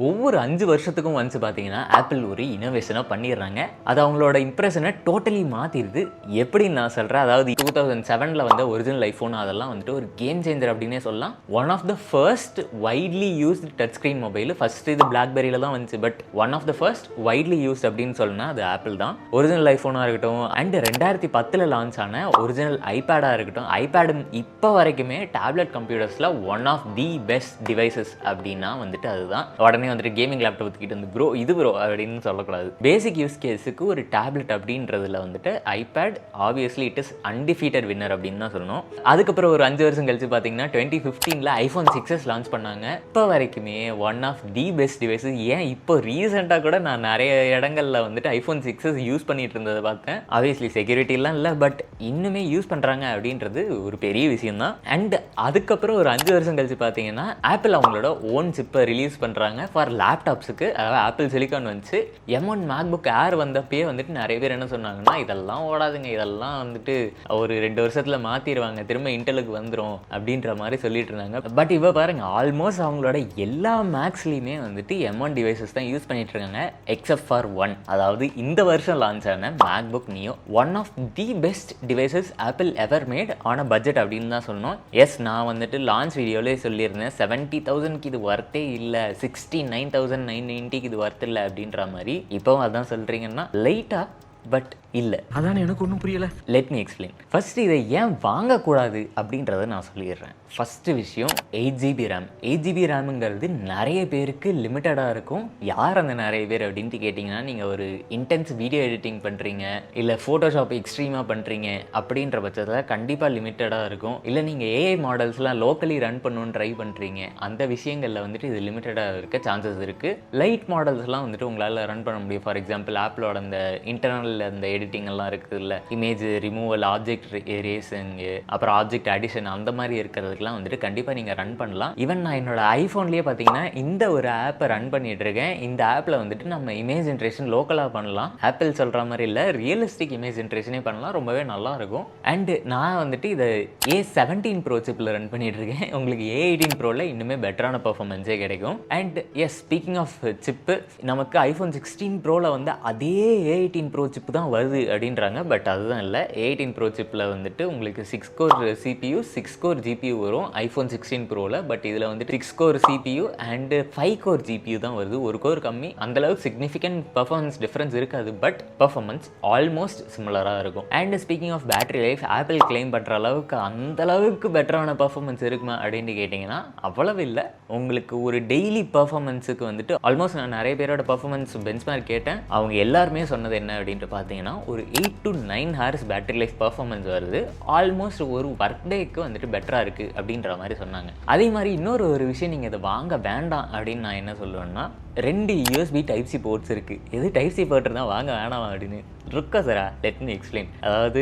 ஒவ்வொரு 5 வருஷத்துக்கும் ஒன்ஸ் பார்த்தீங்கன்னா ஆப்பிள் ஒரு இனோவேஷனாக பண்ணிடுறாங்க. அது அவங்களோட இம்ப்ரெஷனை டோட்டலி மாற்றிடுது. எப்படின்னு நான் சொல்கிறேன், அதாவது 2007 வந்த ஒரிஜினல் ஐஃபோன் அதெல்லாம் வந்துட்டு ஒரு கேம் சேஞ்சர் அப்படின்னே சொல்லலாம். One of the first widely used touch screen mobile. First இது பிளாக்பெரியில் தான் வந்துச்சு, but one of the first widely used அப்படின்னு சொன்னால் அது ஆப்பிள் தான். ஒரிஜினல் ஐஃபோனாக இருக்கட்டும், அண்ட் 2010 லான்ச் ஆன ஒரிஜினல் ஐபேடாக இருக்கட்டும், ஐபேடு இப்போ வரைக்குமே டேப்லெட் கம்ப்யூட்டர்ஸில் one of the best devices அப்படின்னா வந்துட்டு அதுதான். உடனே வந்துட்டு கேமிங் லேப்டாப் தூக்கிட்டு வந்து ப்ரோ இது ப்ரோ அப்படின்னு சொல்லக்கூடாது. பேசிக் யூஸ் கேஸுக்கு ஒரு டேப்லெட் அப்படின்றதுல வந்துட்டு iPad obviously it is undefeated winner அப்படின்னு தான் சொல்லணும். அதுக்கப்புறம் ஒரு 5 வருஷம் கழிச்சு பார்த்தீங்கன்னா 2015 ஐஃபோன் 6s லான்ச் பண்ணாங்க. இப்போ வரைக்குமே one of the best devices. ஏன் இப்போ ரீசெண்டாக கூட நான் நிறைய இடங்களில் வந்துட்டு ஐஃபோன் 6s யூஸ் பண்ணிட்டு இருந்ததை பார்த்தேன். ஆப்வியஸ்லி செக்யூரிட்டிலாம் இல்லை, பட் இன்னுமே யூஸ் பண்ணுறாங்க அப்படின்றது ஒரு பெரிய விஷயம் தான். அண்ட் அதுக்கப்புறம் ஒரு 5 வருஷம் கழிச்சு பார்த்தீங்கன்னா ஆப்பிள் அவங்களோட ஓன் சிப்பை ரிலீஸ் பண்ணுறாங்க ஃபார் லேப்டாப்ஸுக்கு. அதாவது ஆப்பிள் சிலிக்கான் வந்துச்சு. M1 மேக்புக் ஏர் வந்தப்பயே வந்துட்டு நிறைய பேர் என்ன சொன்னாங்கன்னா, இதெல்லாம் ஓடாதுங்க, இதெல்லாம் வந்துட்டு ஒரு 2 வருஷத்தில் மாற்றிடுவாங்க, திரும்ப இன்டெலுக்கு வந்துடும் அப்படின்ற மாதிரி சொல்லிட்டு இருந்தாங்க. பட் இப்போ பாருங்க, ஆல்மோஸ்ட் அவங்களோட எல்லா மேக்ஸ்லையுமே வந்துட்டு M1 டிவைசஸ் தான் யூஸ் பண்ணிட்டு இருக்காங்க, எக்ஸப்ட் ஃபார் ஒன். அதாவது இந்த வருஷம் லான்ச் ஆன MacBook Neo one of the best devices Apple ever made on a budget அப்படின்னு தான் சொல்லணும். எஸ், நான் வந்துட்டு லான்ச் வீடியோவிலே சொல்லியிருந்தேன் 70,000க்கு இது ஒர்த்தே இல்லை, 69,990க்கு இது ஒர்த் இல்லை அப்படின்ற மாதிரி. இப்போவும் அதான் சொல்கிறீங்கன்னா லைட்டாக, பட் இல்லை. அதான் எனக்கு ஒன்றும் புரியலை. Let me explain. ஃபர்ஸ்ட் இதை ஏன் வாங்கக்கூடாது அப்படின்றத நான் சொல்லிடுறேன். ஃபஸ்ட்டு விஷயம் 8GB ரேம். 8GB ரேமுங்கிறது நிறைய பேருக்கு லிமிட்டடாக இருக்கும். யார் அந்த நிறைய பேர் அப்படின்ட்டு கேட்டிங்கன்னா, நீங்கள் ஒரு இன்டென்ஸ் வீடியோ எடிட்டிங் பண்ணுறீங்க, இல்லை ஃபோட்டோஷாப் எக்ஸ்ட்ரீமாக பண்ணுறீங்க அப்படின்ற பட்சத்தில் கண்டிப்பாக லிமிட்டடாக இருக்கும். இல்லை நீங்கள் ஏஐ மாடல்ஸ்லாம் லோக்கலி ரன் பண்ணணுன்னு ட்ரை பண்ணுறீங்க, அந்த விஷயங்களில் வந்துட்டு இது லிமிட்டடாக இருக்க சான்சஸ் இருக்குது. லைட் மாடல்ஸ்லாம் வந்துட்டு உங்களால் ரன் பண்ண முடியும். ஃபார் எக்ஸாம்பிள் ஆப்பிளோட அந்த இன்டர்னல் அந்த எடிட்டிங் எல்லாம் இருக்குது இல்லை, இமேஜ் ரிமூவல், ஆப்ஜெக்ட் எரேசிங்கு, அப்புறம் ஆப்ஜெக்ட் அடிஷன், அந்த மாதிரி இருக்கிறதுக்குலாம் வந்துட்டு கண்டிப்பாக நீங்கள் ரன் பண்ணலாம். ஈவன் நான் என்னோட ஐஃபோன்லேயே பார்த்தீங்கன்னா இந்த ஒரு ஆப்பை ரன் பண்ணிட்டு இருக்கேன். இந்த ஆப்பில் வந்துட்டு நம்ம இமேஜ் ஜென்ரேஷன் லோக்கலாக பண்ணலாம். ஆப்பிள் சொல்கிற மாதிரி இல்லை, ரியலிஸ்டிக் இமேஜ் ஜென்ரேஷனே பண்ணலாம், ரொம்பவே நல்லா இருக்கும். அண்டு நான் வந்துட்டு இதை A17 ப்ரோ சிப்பில் ரன் பண்ணிட்டு இருக்கேன். உங்களுக்கு A18 ப்ரோவில் இன்னுமே பெட்டரான பர்ஃபார்மன்ஸே கிடைக்கும். And yes, speaking of chip, நமக்கு ஐஃபோன் 16 ப்ரோவில் வந்து அதே A18 ப்ரோ சிப்பு தான் வருது அப்படின்றாங்க. பட் அதுதான் இல்லை. A18 ப்ரோ சிப்பில் வந்துட்டு உங்களுக்கு 6 கோர் CPU 6 கோர் GPU வரும் ஐஃபோன் 16 ப்ரோவில். பட் இதில் வந்துட்டு 6 core CPU and 5 core GPU தான் வருது. ஒரு கோர் கம்மி. அந்தளவுக்கு சிக்னிஃபிகண்ட் பர்ஃபார்மன்ஸ் டிஃப்ரென்ஸ் இருக்காது, பட் பர்ஃபார்மன்ஸ் ஆல்மோஸ்ட் சிமிலராக இருக்கும். And speaking of battery life, Apple claim பண்ணுற அளவுக்கு அந்தளவுக்கு பெட்டரான பர்ஃபார்மன்ஸ் இருக்குமா அப்படின்னு கேட்டிங்கன்னா அவ்வளவு இல்லை. உங்களுக்கு ஒரு டெய்லி பர்ஃபார்மன்ஸுக்கு வந்துட்டு ஆல்மோஸ்ட் நான் நிறைய பேரோட பர்ஃபார்மன்ஸ் பெஞ்ச்மார்க் கேட்டேன். அவங்க எல்லாருமே சொன்னது என்ன அப்படின்ட்டு பார்த்தீங்கன்னா, ஒரு 8 to 9 hours battery life performance வருது. ஆல்மோஸ்ட் ஒரு ஒர்க் டேக்கு வந்துட்டு பெட்டராக இருக்குது அப்படின்ற மாதிரி சொன்னாங்க. அதே மாதிரி இன்னொரு ஒரு விஷயம், நீங்கள் இதை வாங்க வேண்டாம் அப்படின்னு நான் என்ன சொல்லுவேன்னா, 2 USB Type-C போர்ட்ஸ் இருக்குது. எது Type-C போர்ட் தான் வாங்க வேணாம் அப்படின்னு இருக்கா சாரா? Let me explain. அதாவது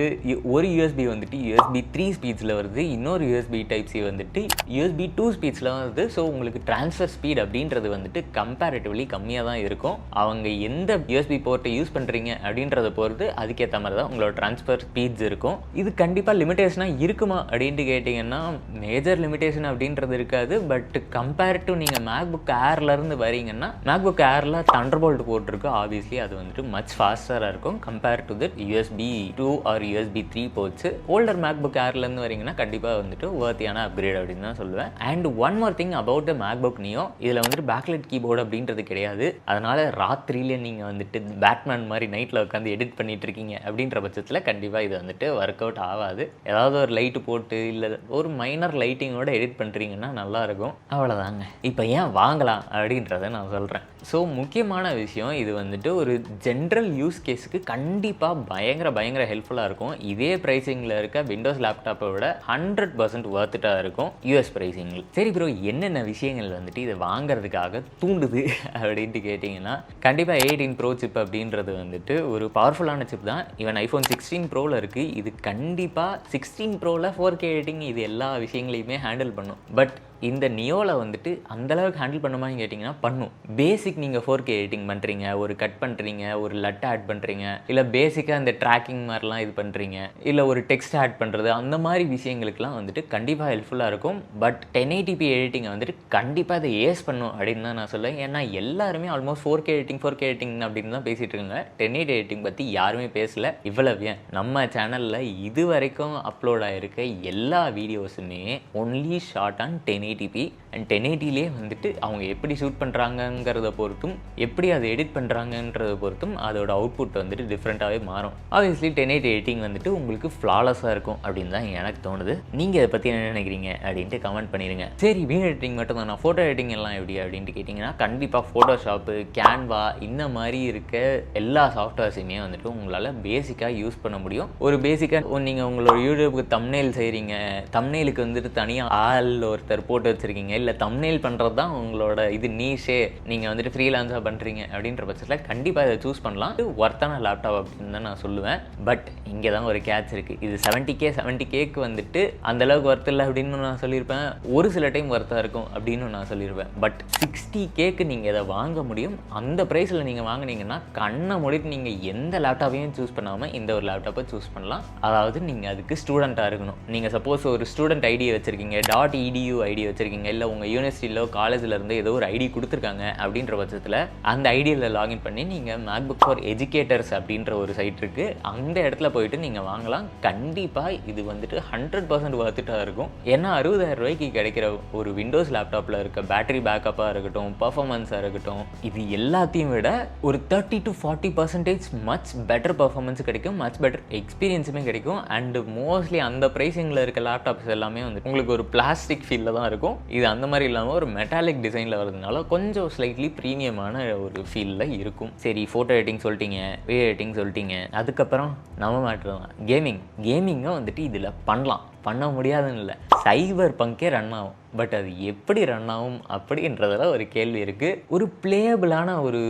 ஒரு USB வந்துட்டு USB 3 ஸ்பீட்ஸில் வருது, இன்னொரு USB Type-C வந்துட்டு USB 2 ஸ்பீட்ஸில் வருது. ஸோ உங்களுக்கு ட்ரான்ஸ்ஃபர் ஸ்பீட் அப்படின்றது வந்துட்டு கம்பேரிட்டிவ்லி கம்மியாக தான் இருக்கும். அவங்க எந்த USB போர்ட்டை யூஸ் பண்ணுறீங்க அப்படின்றத பொறுத்து அதுக்கேற்ற மாதிரி தான் உங்களோட ட்ரான்ஸ்ஃபர் ஸ்பீட்ஸ் இருக்கும். இது கண்டிப்பாக லிமிடேஷனாக இருக்குமா அப்படின்ட்டு கேட்டிங்கன்னா, மேஜர் லிமிடேஷன் அப்படின்றது இருக்காது. பட் கம்பேர் டு நீங்கள் மேக்புக் ஏர்லேருந்து வரீங்கன்னா, மேக்புக் ஏரில் தண்டர்போல்ட் போட்டிருக்கு. ஆப்வியஸ்லி அது வந்துட்டு மச் ஃபாஸ்டராக இருக்கும் compare to that USB 2 or USB 3 ports. Older MacBook ஏர்லேருந்து வரீங்கன்னா கண்டிப்பாக வந்துட்டு வர்த்தியான அப்கிரேட் அப்படின்னு தான் சொல்லுவேன். And one more thing about the MacBook Neo, இதில் வந்துட்டு பேக்லைட் கீபோர்டு அப்படின்றது கிடையாது. அதனால் ராத்திரியிலே நீங்கள் வந்துட்டு பேட்மேன் மாதிரி நைட்டில் உட்காந்து எடிட் பண்ணிட்டு இருக்கீங்க அப்படின்ற பட்சத்தில் கண்டிப்பாக இது வந்துட்டு ஒர்க் அவுட் ஆகாது. ஏதாவது ஒரு லைட்டு போட்டு இல்லை ஒரு மைனர் லைட்டிங்கோட எடிட் பண்ணுறீங்கன்னா நல்லாயிருக்கும். அவ்வளோதாங்க. இப்போ ஏன் வாங்கலாம் அப்படின்றத நான் சொல்கிறேன். ஸோ முக்கியமான விஷயம், இது வந்துட்டு ஒரு ஜென்ரல் யூஸ் கேஸுக்கு கண்டிப்பாக பயங்கர ஹெல்ப்ஃபுல்லாக இருக்கும். இதே ப்ரைஸிங்கில் இருக்க விண்டோஸ் லேப்டாப்பை விட 100% வர்த்துட்டாக இருக்கும் யூஎஸ் ப்ரைஸிங்கில். சரி ப்ரோ, என்னென்ன விஷயங்கள் வந்துட்டு இதை வாங்குறதுக்காக தூண்டுது அப்படின்ட்டு கேட்டிங்கன்னா, கண்டிப்பாக A18 ப்ரோ சிப் அப்படின்றது வந்துட்டு ஒரு பவர்ஃபுல்லான சிப் தான். ஈவன் ஐஃபோன் 16 ப்ரோவில் இருக்குது. இது கண்டிப்பாக 16 ப்ரோவில் 4K எடிட்டிங் இது எல்லா விஷயங்களையுமே ஹேண்டில் பண்ணும். பட் இந்த நியோவில் வந்துட்டு அந்தளவுக்கு ஹேண்டில் பண்ணுமான்னு கேட்டிங்கன்னா பண்ணும். பேசிக் நீங்கள் 4K எடிட்டிங் பண்ணுறீங்க, ஒரு கட் பண்ணுறீங்க, ஒரு லட் ஆட் பண்ணுறீங்க, இல்லை பேசிக்காக இந்த ட்ராக்கிங் மாதிரிலாம் இது பண்ணுறீங்க, இல்லை ஒரு டெக்ஸ்ட் ஆட் பண்ணுறது, அந்த மாதிரி விஷயங்களுக்குலாம் வந்துட்டு கண்டிப்பாக ஹெல்ப்ஃபுல்லாக இருக்கும். பட் 1080p எடிட்டிங்கை வந்துட்டு கண்டிப்பாக அதை ஏஸ் பண்ணும் அப்படின்னு தான் நான் சொல்லுவேன். ஏன்னா எல்லாருமே ஆல்மோஸ்ட் 4K எடிட்டிங் அப்படின்னு தான் பேசிகிட்டு இருக்காங்க. 1080 எடிட்டிங் பற்றி யாருமே பேசலை. இவ்வளவு ஏன் நம்ம சேனலில் இது வரைக்கும் அப்லோட் ஆகிருக்க எல்லா வீடியோஸுமே only shot on 1080p and 1080லே வந்துட்டு அவங்க எப்படி ஷூட் பண்ணுறாங்கங்கிறத பொறுத்தும் எப்படி அதை எடிட் பண்ணுறாங்கன்றத பொறுத்தும் அதோட அவுட்புட் வந்துட்டு டிஃப்ரெண்ட்டாகவே மாறும். ஆப்வியஸ்லி 1080 எடிட்டிங் வந்துட்டு உங்களுக்கு ஃப்ளாலஸாக இருக்கும் அப்படின்னு தான் எனக்கு தோணுது. நீங்கள் இதை பற்றி என்ன நினைக்கிறீங்க அப்படின்ட்டு கமெண்ட் பண்ணிடுங்க. சரி, வீடியோ எடிட்டிங் மட்டும் தான், நான் ஃபோட்டோ எடிட்டிங் எல்லாம் எப்படி அப்படின்ட்டு கேட்டிங்கன்னா கண்டிப்பாக ஃபோட்டோஷாப்பு, கேன்வா இந்த மாதிரி இருக்க எல்லா சாஃப்ட்வேர்ஸையுமே வந்துட்டு உங்களால் பேசிக்காக யூஸ் பண்ண முடியும். ஒரு பேசிக்காக நீங்கள் உங்களோட யூடியூபுக்கு தம்ப்நெயில் செய்கிறீங்க, தம்ப்நெயிலுக்கு வந்துட்டு தனியாக ஒருத்தர் போட்டு வச்சுருக்கீங்க, இல்லை தம்ப்நெயில் பண்ணுறது தான் உங்களோட இது நீஷே, நீங்கள் வந்துட்டு ஃப்ரீலான்ஸாக பண்ணுறீங்க அப்படின்ற பட்சத்தில் கண்டிப்பாக இதை சூஸ் பண்ணலாம். இது ஒர்த்தான லேப்டாப் அப்படின்னு தான் நான் சொல்லுவேன். பட் இங்கே தான் ஒரு கேட்ச் இருக்குது. இது 70Kக்கு வந்துட்டு அந்தளவுக்கு ஒர்த் இல்லை அப்படின்னு நான் சொல்லியிருப்பேன். ஒரு சில டைம் ஒர்த்தாக இருக்கும் அப்படின்னு நான் சொல்லியிருப்பேன். பட் 60Kக்கு நீங்கள் இதை வாங்க முடியும். அந்த ப்ரைஸில் நீங்கள் வாங்கினீங்கன்னா கண்ணை மூடிட்டு நீங்கள் எந்த லேப்டாப்பையும் சூஸ் பண்ணாமல் இந்த ஒரு லேப்டாப்பை சூஸ் பண்ணலாம். அதாவது நீங்கள் அதுக்கு ஸ்டூடெண்ட்டாக இருக்கணும். நீங்கள் சப்போஸ் ஒரு ஸ்டூடெண்ட் ஐடியை வச்சுருக்கீங்க, .edu ஐடி வச்சுருக்கீங்க, இல்லை உங்கள் யூனிவர்சிட்டியிலோ காலேஜில் இருந்து ஏதோ ஒரு ஐடி கொடுத்துருக்காங்க அப்படின்ற பட்சத்தில் அந்த ஐடியில் லாகின் பண்ணி நீங்கள் மேக்புக் ஃபார் எஜுகேட்டர்ஸ் அப்படின்ற ஒரு சைட் இருக்குது, அந்த இடத்துல போயிட்டு நீங்கள் வாங்கலாம். கண்டிப்பாக இது வந்துட்டு 100% வர்த்துட்டாக இருக்கும். ஏன்னா 60,000 ரூபாய்க்கு கிடைக்கிற ஒரு விண்டோஸ் லேப்டாப்பில் இருக்க பேட்டரி பேக்கப்பாக இருக்கட்டும், பர்ஃபார்மன்ஸாக இருக்கட்டும், இது எல்லாத்தையும் விட ஒரு 30 to 40% மச் பெட்டர் பர்ஃபார்மன்ஸ் கிடைக்கும், மச் பெட்டர் எக்ஸ்பீரியன்ஸுமே கிடைக்கும். அண்டு மோஸ்ட்லி அந்த ப்ரைஸிங்கில் இருக்க லேப்டாப்ஸ் எல்லாமே வந்து உங்களுக்கு ஒரு பிளாஸ்டிக் ஃபீலில் தான் இருக்கும். இது அந்த மாதிரி இல்லாமல் ஒரு மெட்டாலிக் டிசைனில் வரதுனால கொஞ்சம் ஸ்லைட்லி ப்ரீமியமான ஒரு ஃபீலில் இருக்கும். சரி, ஃபோட்டோ எடிட்டிங் சொல்லிட்டீங்க, வீடியோ எடிட்டிங் சொல்லிட்டீங்க, அதுக்கப்புறம் நம்ம மாட்டுறோம் கேமிங்கை வந்துட்டு இதில் பண்ண முடியாதுன்னு இல்லை, சைபர் பங்கே ரன் ஆகும். பட் அது எப்படி ரன் ஆகும் அப்படின்றதில் ஒரு கேள்வி இருக்குது. ஒரு பிளேயபிளான ஒரு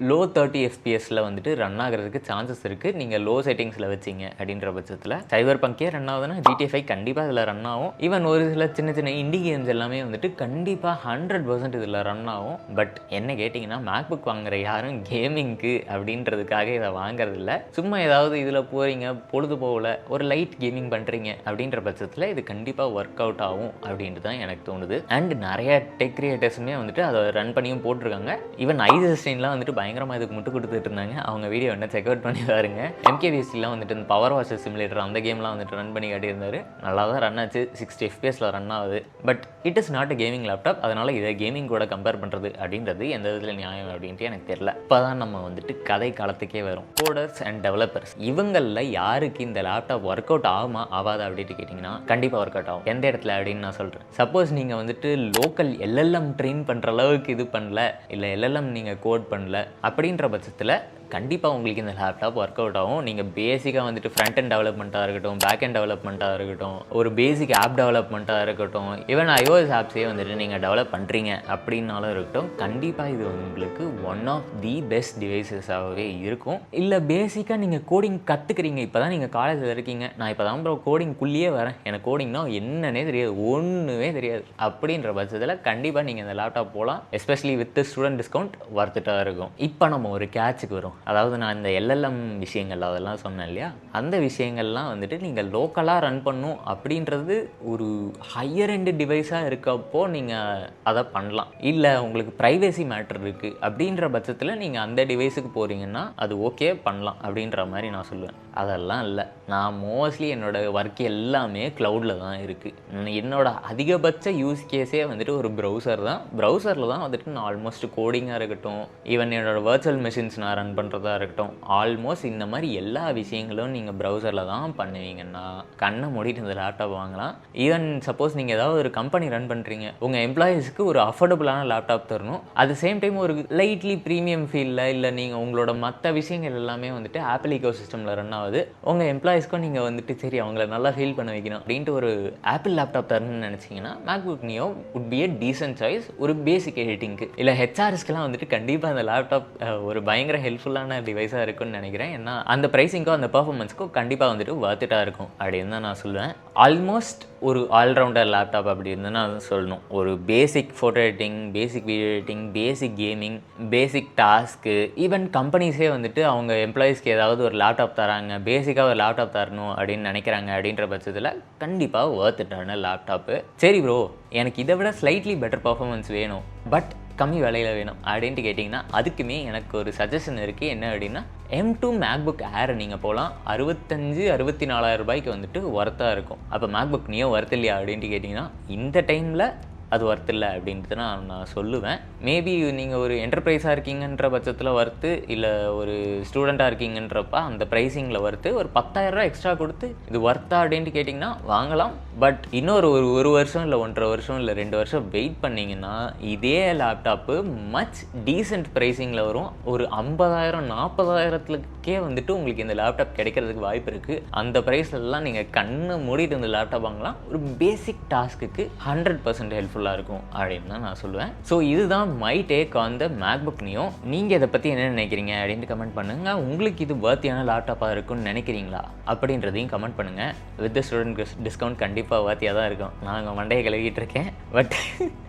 லோ 30 FPSல வந்துட்டு ரன் ஆகிறதுக்கு சான்சஸ் இருக்குது நீங்கள் லோ செட்டிங்ஸில் வச்சிங்க அப்படின்ற பட்சத்தில். சைபர் பங்கே ரன் ஆகுதுன்னா GTA 5 கண்டிப்பாக இதில் ரன் ஆகும். ஈவன் ஒரு சில சின்ன இண்டி கேம்ஸ் எல்லாமே வந்துட்டு கண்டிப்பாக 100% இதில் ரன் ஆகும். பட் என்ன கேட்டிங்கன்னா மேக்புக் வாங்குற யாரும் கேமிங்க்கு அப்படின்றதுக்காக இதை வாங்குறதில்ல. சும்மா ஏதாவது இதில் போகிறீங்க, பொழுது போகல, ஒரு லைட் கேமிங் பண்ணுறீங்க அப்படின்ற பட்சத்தில் இது கண்டிப்பாக ஒர்க் அவுட் ஆகும் அப்படின்ட்டு தான் எனக்கு தோணுது. அண்ட் நிறைய டெக் கிரியேட்டர்ஸுமே வந்துட்டு அதை ரன் பண்ணியும் போட்டிருக்காங்க. ஈவன் ஐசஸ்டீன்லாம் வந்துட்டு பயங்கரமாக இதுக்கு முட்டு கொடுத்துட்டு இருந்தாங்க. அவங்க வீடியோ என்ன செக் அவுட் பண்ணி பாருங்க. MKBSலாம் வந்துட்டு இந்த பவர் வாஷர் சிமுலேட்டர் அந்த கேம்லாம் வந்துட்டு ரன் பண்ணி காட்டியிருந்தாரு. நல்லா தான் ரன் ஆச்சு, 60 FPSல ரன் ஆகுது. But it is not a gaming laptop. அதனால் இதை கேமிங் கூட கம்பேர் பண்ணுறது அப்படின்றது எந்த விதத்தில் நியாயம் அப்படின்ட்டு எனக்கு தெரியல. இப்போ தான் நம்ம வந்துட்டு கதை காலத்துக்கே வரும். கோடர்ஸ் அண்ட் டெவலப்பர்ஸ் இவங்களில் யாருக்கு இந்த லேப்டாப் ஒர்க் அவுட் ஆகுமா ஆகாது அப்படின்ட்டு கேட்டிங்கன்னா கண்டிப்பாக ஒர்க் அவுட் ஆகும். எந்த இடத்துல அப்படின்னு நான் சொல்கிறேன். சப்போஸ் நீங்கள் வந்துட்டு லோக்கல் LLM ட்ரெயின் பண்ணுற அளவுக்கு இது பண்ணல, இல்லை LLM நீங்கள் கோட் பண்ணல அப்படின்ற பட்சத்தில் கண்டிப்பாக உங்களுக்கு இந்த லேப்டாப் ஒர்க் அவுட் ஆகும். நீங்கள் பேசிக்காக வந்துட்டு ஃப்ரண்ட் அண்ட் டெவலப்மெண்ட்டாக இருக்கட்டும், பேக் அண்ட் டெவலப்மெண்ட்டாக இருக்கட்டும், ஒரு பேசிக் ஆப் டெவலப்மெண்ட்டாக இருக்கட்டும், ஈவன் iOS ஆப்ஸே வந்துட்டு நீங்கள் டெவலப் பண்ணுறீங்க அப்படின்னாலும் இருக்கட்டும், கண்டிப்பாக இது உங்களுக்கு ஒன் ஆஃப் தி பெஸ்ட் டிவைசஸாகவே இருக்கும். இல்லை பேசிக்காக நீங்கள் கோடிங் கற்றுக்குறீங்க, இப்போ தான் நீங்கள் காலேஜில் இருக்கீங்க, நான் இப்போ தான் ப்ரோ கோடிங்குள்ளேயே வரேன், எனக்கு கோடிங்னா என்னன்னே தெரியாது, ஒன்றுமே தெரியாது அப்படின்ற பட்சத்தில் கண்டிப்பாக நீங்கள் இந்த லேப்டாப் போகலாம். எஸ்பெஷலி வித் ஸ்டூடெண்ட் டிஸ்கவுண்ட் வர்த்துட்டாக இருக்கும். இப்போ நம்ம ஒரு கேட்சுக்கு வரும். அதாவது நான் இந்த LLM விஷயங்கள் அதெல்லாம் சொன்னேன் இல்லையா, அந்த விஷயங்கள்லாம் வந்துட்டு நீங்கள் லோக்கலாக ரன் பண்ணும் அப்படின்றது ஒரு ஹையர் எண்டு டிவைஸாக இருக்கப்போ நீங்கள் அதை பண்ணலாம். இல்லை உங்களுக்கு ப்ரைவேசி மேட்டர் இருக்குது அப்படின்ற பட்சத்தில் நீங்கள் அந்த டிவைஸுக்கு போகிறீங்கன்னா அது ஓகே பண்ணலாம் அப்படின்ற மாதிரி நான் சொல்லுவேன். அதெல்லாம் இல்லை, நான் மோஸ்ட்லி என்னோடய ஒர்க் எல்லாமே க்ளவுடில் தான் இருக்குது. என்னோட அதிகபட்ச யூஸ் கேஸே வந்துட்டு ஒரு ப்ரௌசரில் தான் வந்துட்டு நான் ஆல்மோஸ்ட் கோடிங்காக இருக்கட்டும், ஈவன் என்னோடய வர்ச்சுவல் மெஷின்ஸ் நான் ரன் பண்ணுறதா இருக்கட்டும், ஆல்மோஸ்ட் இந்த மாதிரி எல்லா விஷயங்களும் நீங்கள் ப்ரௌசரில் தான் பண்ணுவீங்கன்னா கண்ணை மூடிட்டு இந்த லேப்டாப் வாங்கலாம். ஈவன் சப்போஸ் நீங்கள் ஏதாவது ஒரு கம்பெனி ரன் பண்ணுறீங்க, உங்கள் எம்ப்ளாயீஸ்க்கு ஒரு அஃபோர்டபுளான லேப்டாப் தரணும், அட் த சேம் டைம் ஒரு லைட்லி ப்ரீமியம் ஃபீலில், இல்லை நீங்கள் உங்களோட மற்ற விஷயங்கள் எல்லாமே வந்துட்டு ஆப்பிள் ஈகோ சிஸ்டமில் ரன் ஆகுது, உங்கள் எம்ப்ளாயீஸ்க்கும் நீங்கள் வந்துட்டு சரி அவங்கள நல்லா ஃபீல் பண்ண வைக்கணும் அப்படின்ட்டு ஒரு ஆப்பிள் லேப்டாப் தரணும்னு நினச்சிங்கன்னா MacBook Neo would be a decent choice. ஒரு பேசிக் எடிட்டிங்க்கு இல்லை ஹெச்ஆர்எஸ்க்கெலாம் வந்துட்டு கண்டிப்பாக அந்த லேப்டாப் ஒரு பயங்கர ஹெல்ப்ஃபுல்லான ஒர்த்தான டிவைஸாக இருக்குன்னு நினைக்கிறேன். ஏன்னா அந்த ப்ரைஸிங்க்கும் அந்த பர்ஃபார்மன்ஸ்க்கும் கண்டிப்பாக வந்துட்டு வர்த்துட்டாக இருக்கும் அப்படின்னு தான் நான் சொல்லுவேன். ஆல்மோஸ்ட் ஒரு ஆல்ரவுண்டர் லேப்டாப் அப்படின்னு தான் நான் சொல்லணும். ஒரு basic photo editing, basic video editing, basic gaming, basic டாஸ்க்கு, ஈவன் கம்பெனிஸே வந்துட்டு அவங்க எம்ப்ளாயீஸ்க்கு ஏதாவது ஒரு லேப்டாப் தராங்க, பேசிக்காக ஒரு லேப்டாப் தரணும் அப்படின்னு நினைக்கிறாங்க. அப்படின்ற பட்சத்தில் கண்டிப்பாக வர்த்துட்டான லேப்டாப்பு. சரி ப்ரோ, எனக்கு இதை விட ஸ்லைட்லி பெட்டர் பர்ஃபார்மன்ஸ் வேணும், பட் கம்மி விலையில் வேணும் அப்படின்ட்டு கேட்டிங்கன்னா அதுக்குமே எனக்கு ஒரு சஜஷன் இருக்குது. என்ன அப்படின்னா M2 மேக்புக் ஏர் நீங்கள் போகலாம். 64,000 ரூபாய்க்கு வந்துட்டு ஒர்த்தாக இருக்கும். அப்போ மேக்புக் நியோ ஒர்த் இல்லையா அப்படின்ட்டு கேட்டிங்கன்னா இந்த டைமில் அது ஒர்த் இல்லை அப்படின்ட்டு தான் நான் சொல்லுவேன். மேபி நீங்கள் ஒரு என்டர்பிரைஸாக இருக்கீங்கன்ற பட்சத்தில் ஒர்த்து, இல்லை ஒரு ஸ்டூடெண்ட்டாக இருக்கீங்கன்றப்ப அந்த ப்ரைஸிங்கில் ஒர்த்து. ஒரு 10,000 ரூபா எக்ஸ்ட்ரா கொடுத்து இது ஒர்த்தா அப்படின்ட்டு கேட்டிங்கன்னா வாங்கலாம். பட் இன்னொரு ஒரு வருஷம் இல்லை 1.5 வருஷம் இல்லை 2 வருஷம் வெயிட் பண்ணிங்கன்னா இதே லேப்டாப்பு மச் டீசென்ட் ப்ரைஸிங்கில் வரும். ஒரு 50,000 40,000க்கே வந்துட்டு உங்களுக்கு இந்த லேப்டாப் கிடைக்கிறதுக்கு வாய்ப்பு இருக்குது. அந்த ப்ரைஸ்லாம் நீங்கள் கண்ணை மூடிட்டு இந்த லேப்டாப் வாங்கலாம். ஒரு பேசிக் டாஸ்க்குக்கு 100% ஹெல்ப்ஃபுல்லாக இருக்கும் அப்படின்னு தான் நான் சொல்லுவேன். ஸோ இதுதான் my take on the MacBook neo. நீங்கள் இதை பற்றி என்ன நினைக்கிறீங்க அப்படின்னு கமெண்ட் பண்ணுங்கள். உங்களுக்கு இது வர்த்தியான லேப்டாப்பாக இருக்கும்னு நினைக்கிறீங்களா அப்படின்றதையும் கமெண்ட் பண்ணுங்கள். வித் ஸ்டூடெண்ட் டிஸ்கவுண்ட் கண்டிப்பாக வர்த்தியாக தான் இருக்கும். நான் அங்கே மண்டையை கழுவிட்டு இருக்கேன், பட்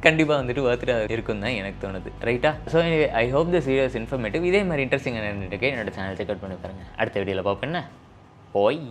கண்டிப்பாக வந்துட்டு வர்த்தியாக இருக்கும் தான் எனக்கு தோணுது. ரைட்டா? So I hope this video is informative. இதே மாதிரி இன்ட்ரெஸ்டிங்காக நின்றுட்டு என்னோட சேனல் செக் அவுட் பண்ணி பாருங்கள். அடுத்த வீடியோவில் பார்ப்பேன். போய்